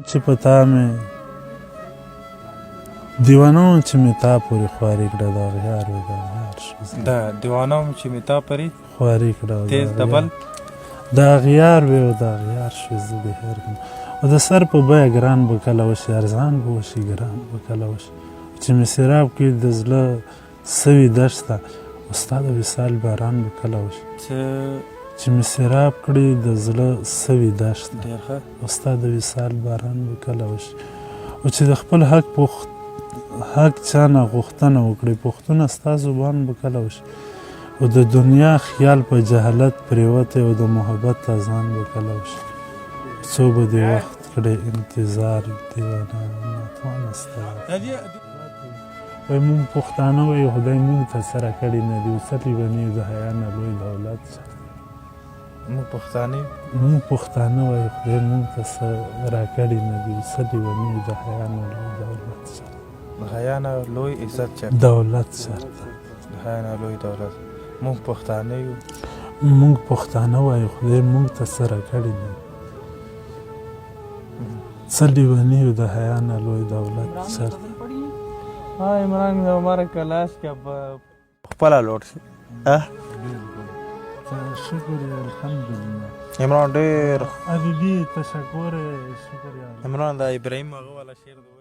چې په تا مې دیوانه وم چې مې تا پورې خواري کړه د اغیار وې د اغیار شوه دا دیوانه وم چې مې تا پورې خواري کړه تیز د بل د اغیار وې او د اغیار شوې زه د هر کم او د سر په بیه ګران به کله وشي ارزان به وشي ګران به کله وشي چې مې سیراب کړي د زړه سوي دشته او ستا د وصال باران به کله وشي چې مې سیراب کړي د زړه سوي دشته او ستا د وصال باران به کله وشي او چې د خپل حق چا نه غوښتنه وکړي پوښتنه ستا زبان به کله وشي او د دنیا خیال په جهالت پرېوتی او د محبت اذان به کله وشي څو به دې وخت کړی انتظار دیوانه ناتوانه ستا وایي مونږ پښتانه وایي خدای مونږ ته څه راکړي نه دي وڅلي به نه یو د حیا نه لوی دولت مونږ پښتانه وایي خدای مونږ ته څه راکړي نه دي وڅلي به نه یو د حیا نه لوی دولت د حیا نه لوی عزت چېرته دولت چېرته د حیا نه لوی دولت مونږ پښتانه یو مونږ پښتانه وایو خدای مونږ ته څه راکړي نه څه لیوني د حیا نه لوی دولت چېرته عمران د عمر کلاس کې خپله لوټ شي شکر یا الحمدلله عمران ډېر حبیبي تشکر شکر یا عمران د ابراهیم هغه والا شعر